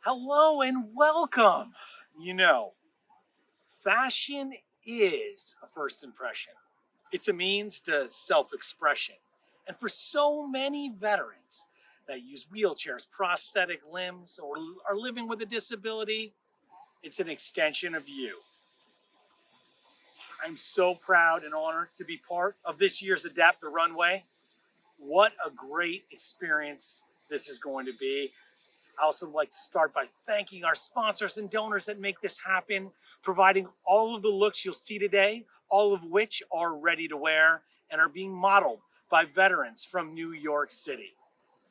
Hello and welcome. You know, fashion is a first impression. It's a means to self-expression. And for so many veterans that use wheelchairs, prosthetic limbs, or are living with a disability, it's an extension of you. I'm so proud and honored to be part of this year's Adapt the Runway. What a great experience this is going to be. I also like to start by thanking our sponsors and donors that make this happen, providing all of the looks you'll see today, all of which are ready to wear and are being modeled by veterans from New York City.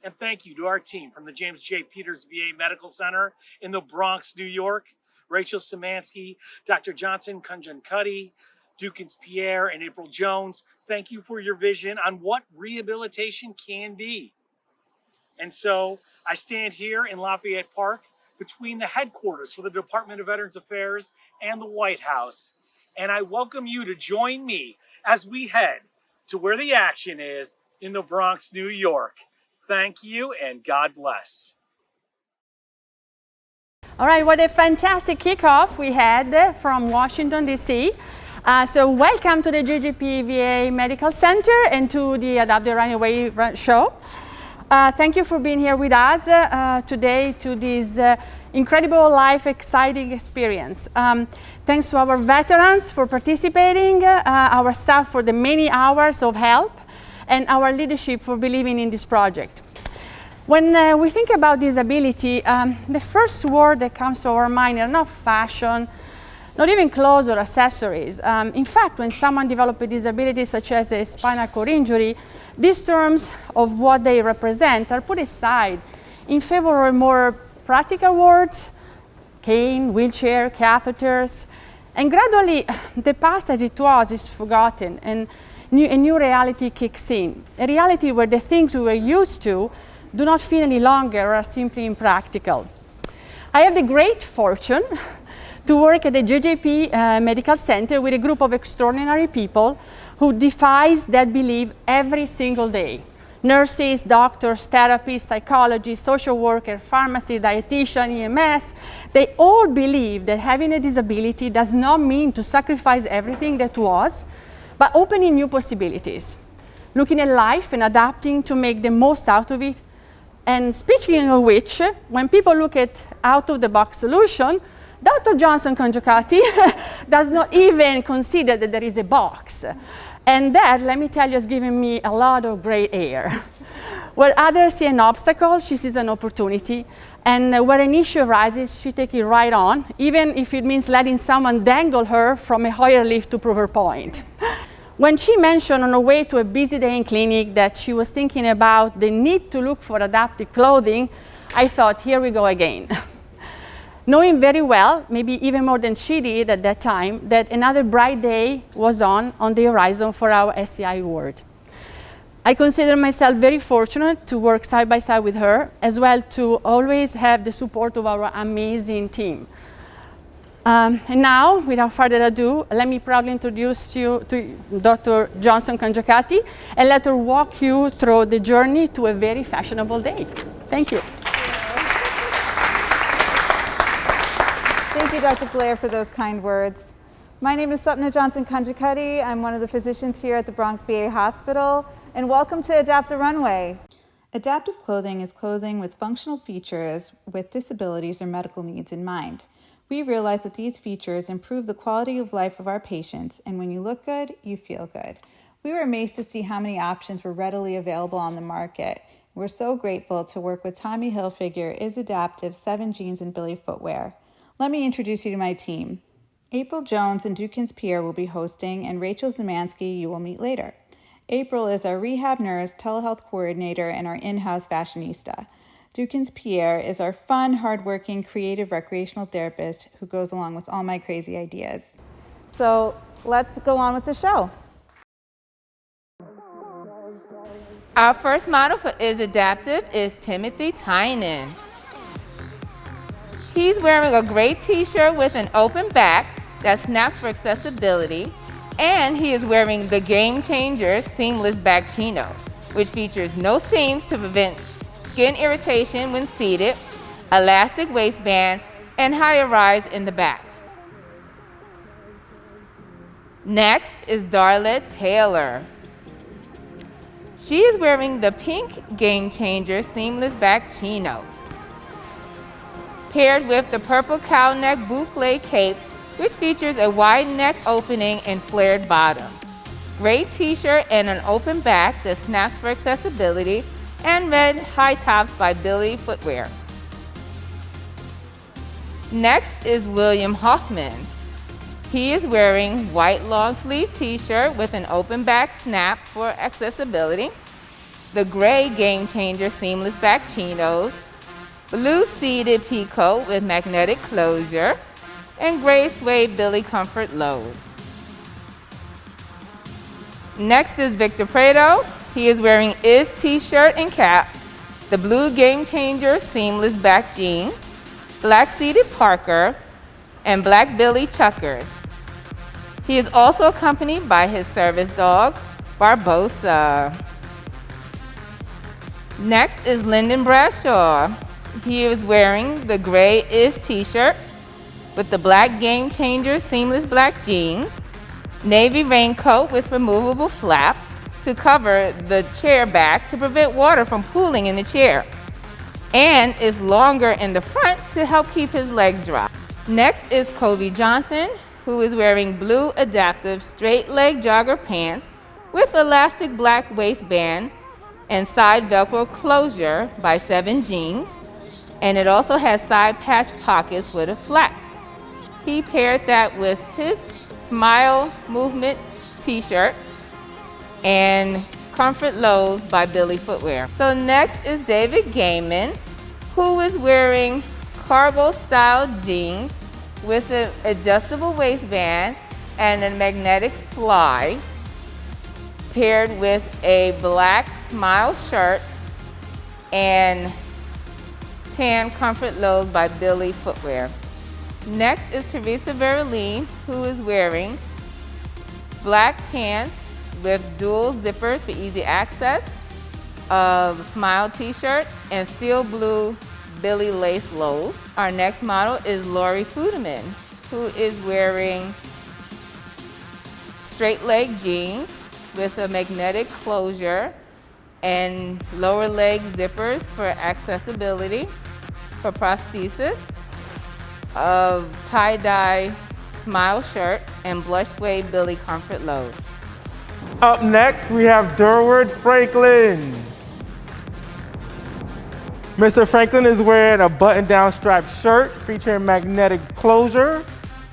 And thank you to our team from the James J. Peters VA Medical Center in the Bronx, New York, Rachel Szymanski, Dr. Johnson Kunjankutty, Dukins Pierre, and April Jones. Thank you for your vision on what rehabilitation can be. And so I stand here in Lafayette Park between the headquarters for the Department of Veterans Affairs and the White House. And I welcome you to join me as we head to where the action is in the Bronx, New York. Thank you and God bless. All right, what a fantastic kickoff we had from Washington, D.C. So welcome to the JJP VA Medical Center and to the Adapt the Runway show. Thank you for being here with us today to this incredible life exciting experience. Thanks to our veterans for participating, our staff for the many hours of help, and our leadership for believing in this project. When we think about disability, the first word that comes to our mind are not fashion, not even clothes or accessories. In fact, when someone develops a disability such as a spinal cord injury, these terms of what they represent are put aside in favor of more practical words: cane, wheelchair, catheters. And gradually, the past as it was is forgotten, and a new reality kicks in. A reality where the things we were used to do not feel any longer or are simply impractical. I have the great fortune to work at the JJP Medical Center with a group of extraordinary people who defies that belief every single day. Nurses, doctors, therapists, psychologists, social workers, pharmacists, dietitians, EMS, they all believe that having a disability does not mean to sacrifice everything that was, but opening new possibilities, looking at life and adapting to make the most out of it. And speaking of which, when people look at out-of-the-box solution, Dr. Johnson Kunjankutty does not even consider that there is a box. And that, let me tell you, has given me a lot of gray air. Where others see an obstacle, she sees an opportunity. And where an issue arises, she takes it right on, even if it means letting someone dangle her from a higher lift to prove her point. When she mentioned on her way to a busy day in clinic that she was thinking about the need to look for adaptive clothing, I thought, here we go again. Knowing very well, maybe even more than she did at that time, that another bright day was on the horizon for our SCI world. I consider myself very fortunate to work side by side with her, as well to always have the support of our amazing team. And now, without further ado, let me proudly introduce you to Dr. Johnson Kunjankutty and let her walk you through the journey to a very fashionable day. Thank you. Thank you, Dr. Blair, for those kind words. My name is Sapna Johnson Kunjankutty. I'm one of the physicians here at the Bronx VA Hospital, and welcome to Adapt the Runway. Adaptive clothing is clothing with functional features with disabilities or medical needs in mind. We realize that these features improve the quality of life of our patients, and when you look good, you feel good. We were amazed to see how many options were readily available on the market. We're so grateful to work with Tommy Hilfiger, Is Adaptive, 7 Jeans, and Billy Footwear. Let me introduce you to my team. April Jones and Dukins Pierre will be hosting, and Rachel Szymanski you will meet later. April is our rehab nurse, telehealth coordinator, and our in-house fashionista. Dukins Pierre is our fun, hardworking, creative recreational therapist who goes along with all my crazy ideas. So let's go on with the show. Our first model for Is Adaptive is Timothy Tynan. He's wearing a gray t-shirt with an open back that snaps for accessibility, and he is wearing the Game Changer seamless back chinos, which features no seams to prevent skin irritation when seated, elastic waistband, and higher rise in the back. Next is Darla Taylor. She is wearing the pink Game Changer seamless back chinos, paired with the purple cow neck boucle cape, which features a wide neck opening and flared bottom. Gray t-shirt and an open back that snaps for accessibility, and red high tops by Billy Footwear. Next is William Hoffman. He is wearing white long sleeve t-shirt with an open back snap for accessibility, the gray Game Changer seamless back chinos, blue seated pea coat with magnetic closure, and gray suede Billy Comfort lows. Next is Victor Prado. He is wearing Is t-shirt and cap, the blue Game Changer seamless back jeans, black seated Parker, and black Billy Chuckers. He is also accompanied by his service dog, Barbosa. Next is Lyndon Bradshaw. He is wearing the gray Is t-shirt with the black Game Changer seamless black jeans, navy raincoat with removable flap to cover the chair back to prevent water from pooling in the chair, and is longer in the front to help keep his legs dry. Next is Kobe Johnson, who is wearing blue adaptive straight leg jogger pants with elastic black waistband and side Velcro closure by 7 jeans, and it also has side patch pockets with a flap. He paired that with his Smile Movement t-shirt and Comfort Lows by Billy Footwear. So next is David Gaiman, who is wearing cargo style jeans with an adjustable waistband and a magnetic fly, paired with a black Smile shirt and tan Comfort Lows by Billy Footwear. Next is Teresa Veroline, who is wearing black pants with dual zippers for easy access, a Smile t-shirt, and steel blue Billy lace lows. Our next model is Lori Fudeman, who is wearing straight leg jeans with a magnetic closure and lower leg zippers for accessibility, for prosthesis, a tie-dye Smile shirt, and blush suede Billy Comfort lows. Up next, we have Durward Franklin. Mr. Franklin is wearing a button-down striped shirt featuring magnetic closure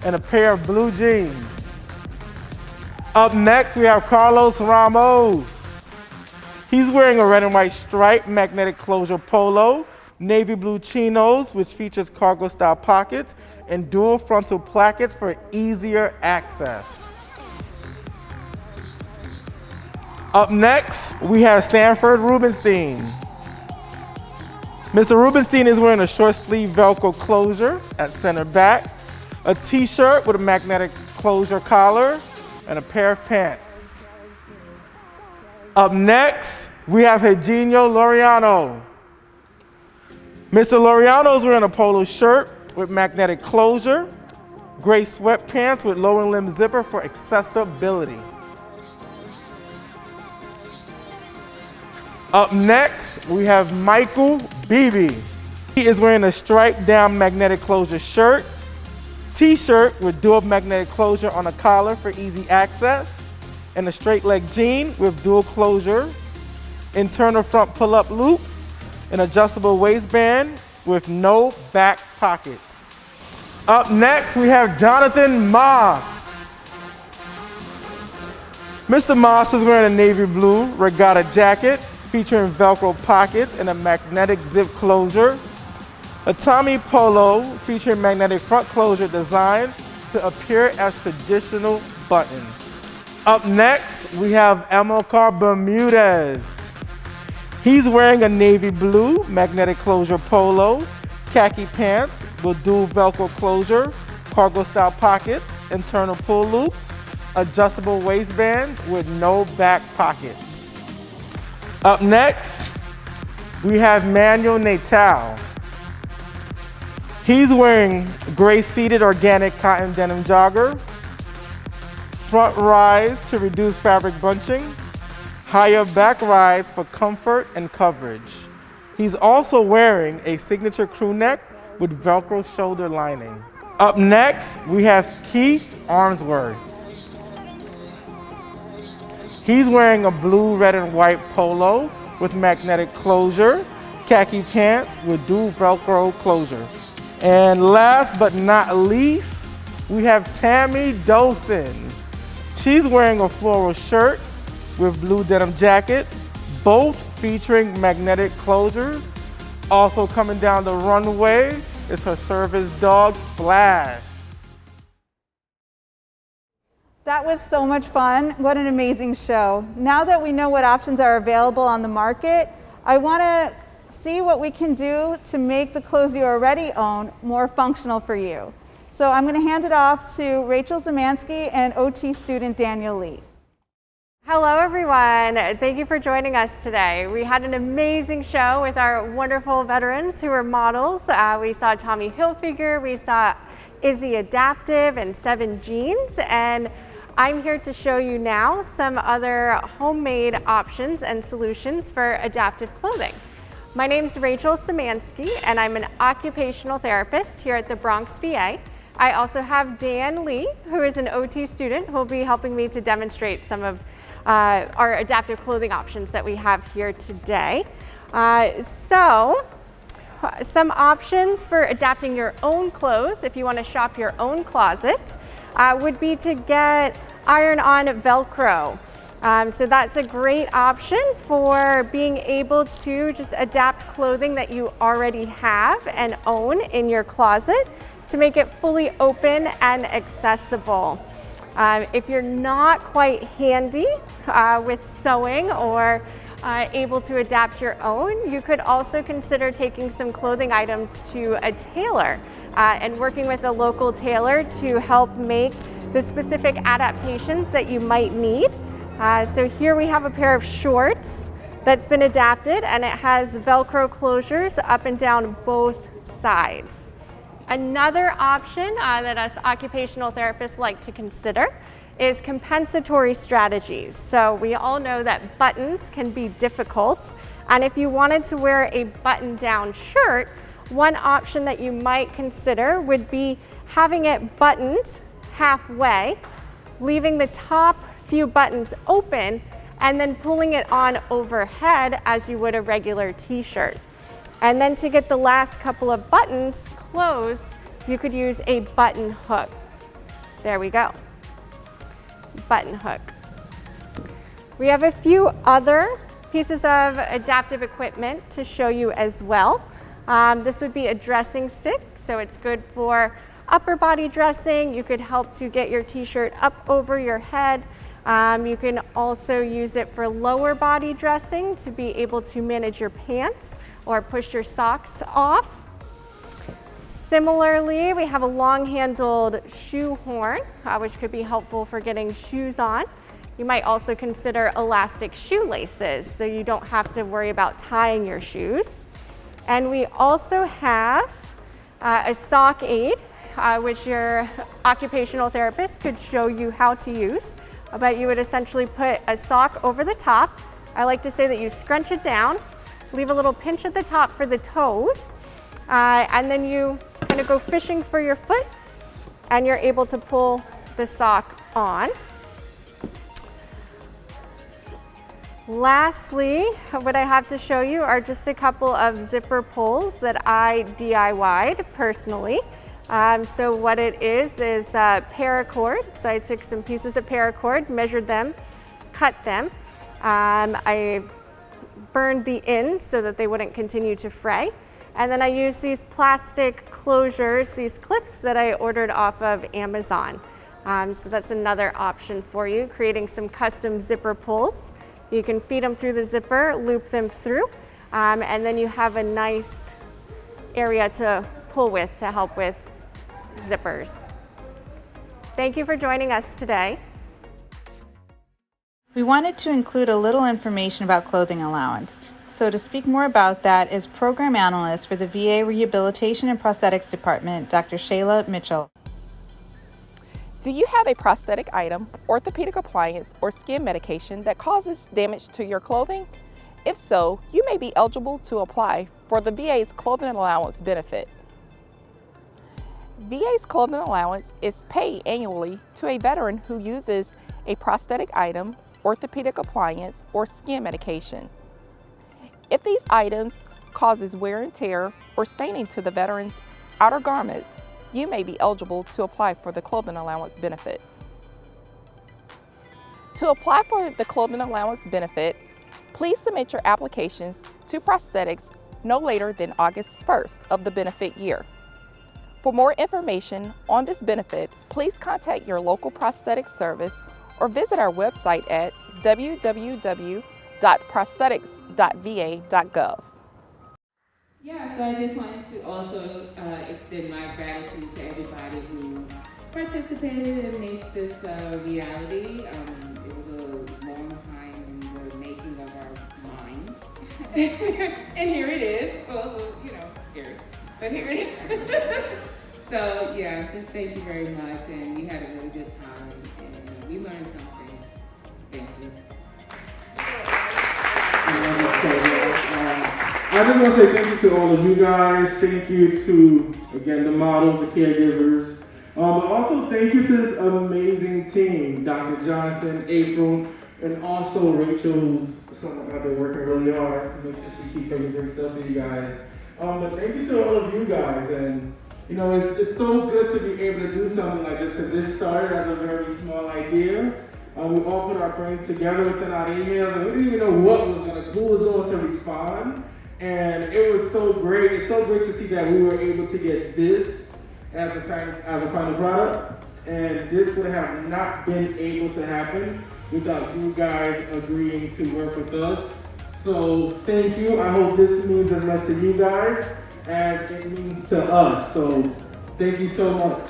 and a pair of blue jeans. Up next, we have Carlos Ramos. He's wearing a red and white striped magnetic closure polo, navy blue chinos, which features cargo style pockets, and dual frontal plackets for easier access. Up next, we have Stanford Rubenstein. Mr. Rubenstein is wearing a short sleeve Velcro closure at center back, a t-shirt with a magnetic closure collar, and a pair of pants. Up next, we have Eugenio Laureano. Mr. Laureano is wearing a polo shirt with magnetic closure, gray sweatpants with lower limb zipper for accessibility. Up next, we have Michael Beebe. He is wearing a striped down magnetic closure shirt, t-shirt with dual magnetic closure on a collar for easy access, and a straight leg jean with dual closure, internal front pull-up loops, an adjustable waistband with no back pockets. Up next, we have Jonathan Moss. Mr. Moss is wearing a navy blue regatta jacket featuring Velcro pockets and a magnetic zip closure, a Tommy polo featuring magnetic front closure design to appear as traditional buttons. Up next, we have Amilcar Bermudez. He's wearing a navy blue magnetic closure polo, khaki pants with dual Velcro closure, cargo style pockets, internal pull loops, adjustable waistbands with no back pockets. Up next, we have Manuel Natal. He's wearing gray seated organic cotton denim jogger, front rise to reduce fabric bunching, higher back rise for comfort and coverage. He's also wearing a signature crew neck with Velcro shoulder lining. Up next, we have Keith Armsworth. He's wearing a blue, red, and white polo with magnetic closure, khaki pants with dual Velcro closure. And last but not least, we have Tammy Dosen. She's wearing a floral shirt with blue denim jacket, both featuring magnetic closures. Also coming down the runway is her service dog, Splash. That was so much fun. What an amazing show. Now that we know what options are available on the market, I want to see what we can do to make the clothes you already own more functional for you. So I'm going to hand it off to Rachel Zemansky and OT student Daniel Lee. Hello everyone, thank you for joining us today. We had an amazing show with our wonderful veterans who were models. We saw Tommy Hilfiger, we saw Izzy Adaptive and 7 Jeans, and I'm here to show you now some other homemade options and solutions for adaptive clothing. My name is Rachel Szymanski and I'm an occupational therapist here at the Bronx VA. I also have Dan Lee, who is an OT student, who will be helping me to demonstrate some of our adaptive clothing options that we have here today. Some options for adapting your own clothes, if you want to shop your own closet, would be to get iron-on Velcro. So that's a great option for being able to just adapt clothing that you already have and own in your closet to make it fully open and accessible. If you're not quite handy with sewing or able to adapt your own, you could also consider taking some clothing items to a tailor and working with a local tailor to help make the specific adaptations that you might need. So here we have a pair of shorts that's been adapted and it has Velcro closures up and down both sides. Another option that us occupational therapists like to consider is compensatory strategies. So we all know that buttons can be difficult, and if you wanted to wear a button-down shirt, one option that you might consider would be having it buttoned halfway, leaving the top few buttons open, and then pulling it on overhead as you would a regular t-shirt. And then to get the last couple of buttons closed, you could use a button hook. There we go. Button hook. We have a few other pieces of adaptive equipment to show you as well. This would be a dressing stick, so it's good for upper body dressing. You could help to get your t-shirt up over your head. You can also use it for lower body dressing to be able to manage your pants or push your socks off. Similarly, we have a long-handled shoe horn, which could be helpful for getting shoes on. You might also consider elastic shoelaces, so you don't have to worry about tying your shoes. And we also have a sock aid, which your occupational therapist could show you how to use. But you would essentially put a sock over the top. I like to say that you scrunch it down, leave a little pinch at the top for the toes, and then you kind of go fishing for your foot and you're able to pull the sock on. Lastly, what I have to show you are just a couple of zipper pulls that I DIY'd personally. So what it is paracord. So I took some pieces of paracord, measured them, cut them. I burned the ends so that they wouldn't continue to fray. And then I used these plastic closures, these clips that I ordered off of Amazon. So that's another option for you, creating some custom zipper pulls. You can feed them through the zipper, loop them through, and then you have a nice area to pull with to help with zippers. Thank you for joining us today. We wanted to include a little information about clothing allowance. So to speak more about that is Program Analyst for the VA Rehabilitation and Prosthetics Department, Dr. Shayla Mitchell. Do you have a prosthetic item, orthopedic appliance, or skin medication that causes damage to your clothing? If so, you may be eligible to apply for the VA's Clothing Allowance benefit. VA's Clothing Allowance is paid annually to a veteran who uses a prosthetic item, orthopedic appliance, or skin medication. If these items causes wear and tear or staining to the veteran's outer garments, you may be eligible to apply for the Clothing Allowance benefit. To apply for the Clothing Allowance benefit, please submit your applications to prosthetics no later than August 1st of the benefit year. For more information on this benefit, please contact your local prosthetic service or visit our website at www.prosthetics.va.gov. Yeah, so I just wanted to also extend my gratitude to everybody who participated and made this reality. It was a long time in the making of our minds. And here it is. Well, scary, but here it is. So yeah, just thank you very much, and we had a really good time, and we learned something. Thank you. I just want to say thank you to all of you guys. Thank you to, again, the models, the caregivers. But also thank you to this amazing team, Dr. Johnson, April, and also Rachel, who's someone out there working really hard to make sure she keeps everything stuff for you guys. But thank you to all of you guys. And, it's so good to be able to do something like this, because this started as a very small idea. We all put our brains together, sent out emails, and we didn't even know who was going to respond. And it was so great. It's so great to see that we were able to get this as a final product. And this would have not been able to happen without you guys agreeing to work with us. So thank you. I hope this means as much to you guys as it means to us. So thank you so much.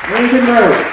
Lincoln Road.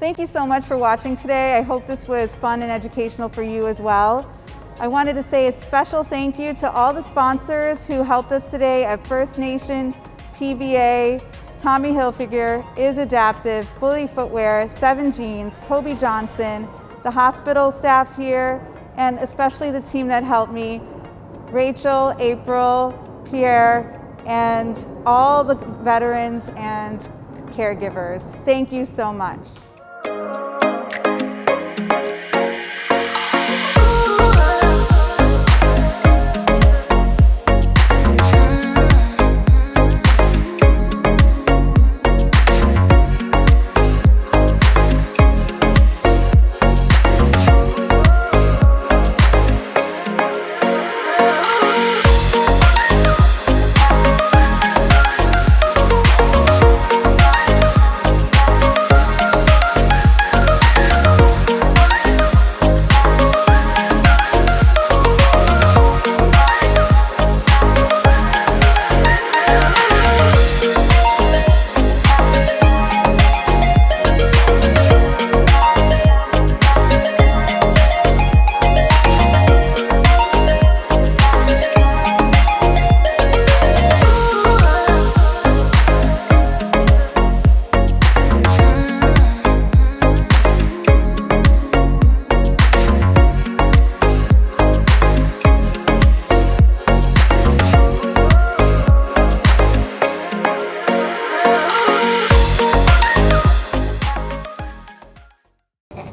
Thank you so much for watching today. I hope this was fun and educational for you as well. I wanted to say a special thank you to all the sponsors who helped us today at First Nation, PVA, Tommy Hilfiger, Is Adaptive, Bully Footwear, 7 Jeans, Kobe Johnson, the hospital staff here, and especially the team that helped me, Rachel, April, Pierre, and all the veterans and caregivers. Thank you so much.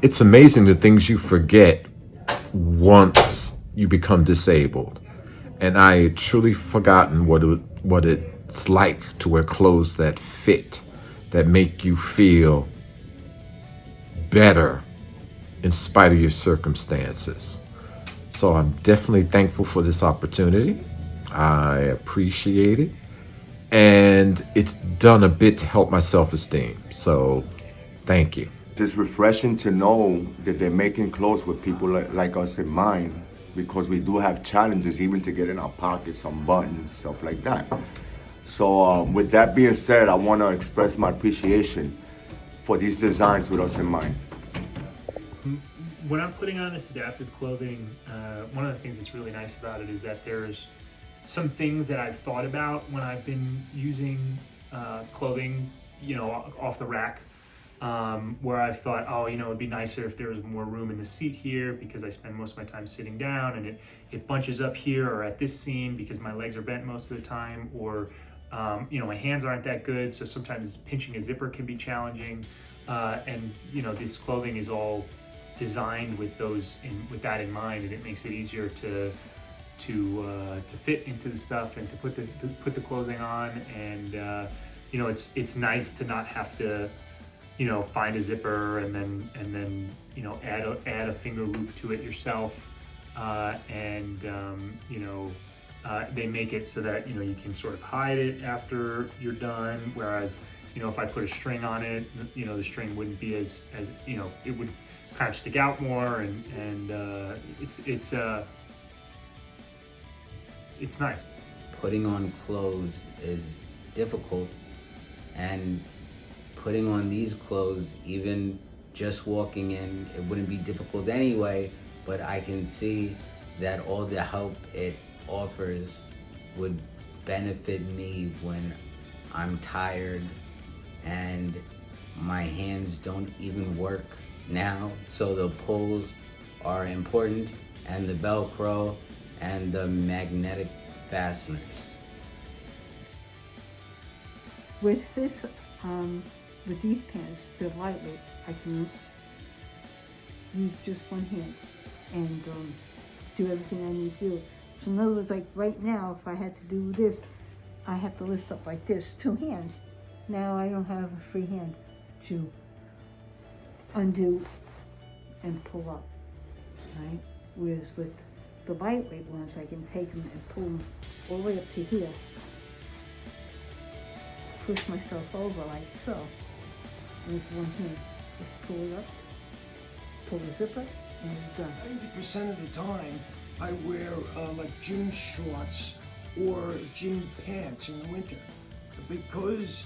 It's amazing the things you forget once you become disabled. And I had truly forgotten what it's like to wear clothes that fit, that make you feel better in spite of your circumstances. So I'm definitely thankful for this opportunity. I appreciate it. And it's done a bit to help my self-esteem. So thank you. It's refreshing to know that they're making clothes with people like us in mind, because we do have challenges even to get in our pockets, some buttons, stuff like that. So with that being said, I want to express my appreciation for these designs with us in mind. When I'm putting on this adaptive clothing, one of the things that's really nice about it is that there's some things that I've thought about when I've been using clothing, off the rack. Where I've thought, oh, it'd be nicer if there was more room in the seat here, because I spend most of my time sitting down, and it bunches up here or at this seam because my legs are bent most of the time, or my hands aren't that good, so sometimes pinching a zipper can be challenging. And this clothing is all designed with that in mind, and it makes it easier to fit into the stuff and to put the clothing on. And it's nice to not have to find a zipper and then add a finger loop to it yourself, they make it so that you can sort of hide it after you're done, whereas if I put a string on it, the string wouldn't be as it would kind of stick out more, and it's nice. Putting on clothes is difficult, and putting on these clothes, even just walking in, it wouldn't be difficult anyway, but I can see that all the help it offers would benefit me when I'm tired and my hands don't even work now. So the pulls are important, and the Velcro and the magnetic fasteners. With this, with these pants, they're lightweight. I can use just one hand and do everything I need to do. So in other words, like right now, if I had to do this, I have to lift up like this, 2 hands. Now I don't have a free hand to undo and pull up, right? Whereas with the lightweight ones, I can take them and pull them all the way up to here. Push myself over like so. With one hand, just pull it up, pull the zipper, and you're done. 90% of the time, I wear like gym shorts or gym pants in the winter, because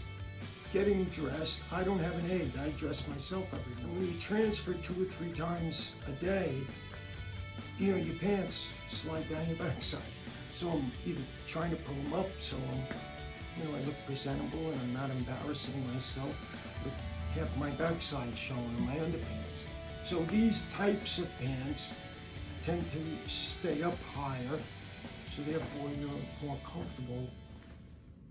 getting dressed, I don't have an aide. I dress myself every day. When you transfer 2 or 3 times a day, you know, your pants slide down your backside. So I'm either trying to pull them up so I look presentable and I'm not embarrassing myself with half my backside showing in my underpants. So these types of pants tend to stay up higher, so therefore you're more comfortable,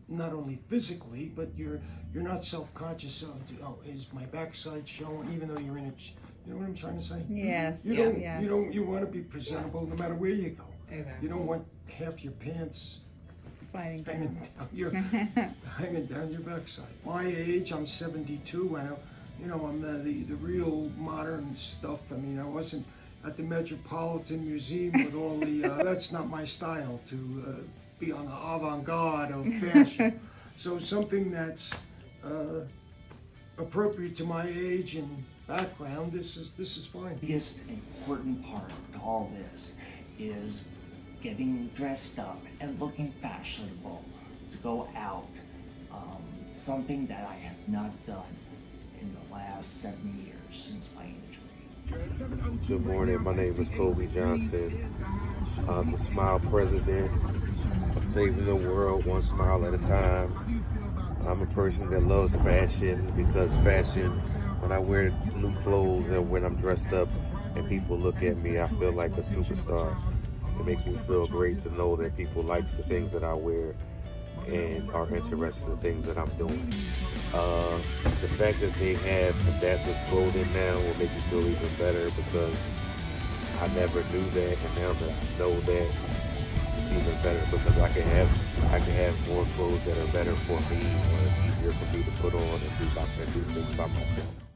not only physically, but you're not self-conscious of, oh, is my backside showing, even though you're in it. You know what I'm trying to say? Yes. You want to be presentable no matter where you go. Exactly. You don't want half your pants Sliding hanging down your backside. My age, I'm 72. I'm the real modern stuff. I mean, I wasn't at the Metropolitan Museum with all the. That's not my style to be on the avant-garde of fashion. So something that's appropriate to my age and background. This is fine. The biggest important part to all this is getting dressed up and looking fashionable to go out. Something that I have not done in the last 7 years since my injury. Good morning, my name is Kobe Johnson. I'm the Smile President. I'm saving the world one smile at a time. I'm a person that loves fashion because fashion, when I wear new clothes and when I'm dressed up and people look at me, I feel like a superstar. It makes me feel great to know that people like the things that I wear and are interested in the things that I'm doing. The fact that they have adaptive clothing now will make me feel even better because I never knew that, and now that I know that, it's even better because I can have more clothes that are better for me or easier for me to put on and do things by myself.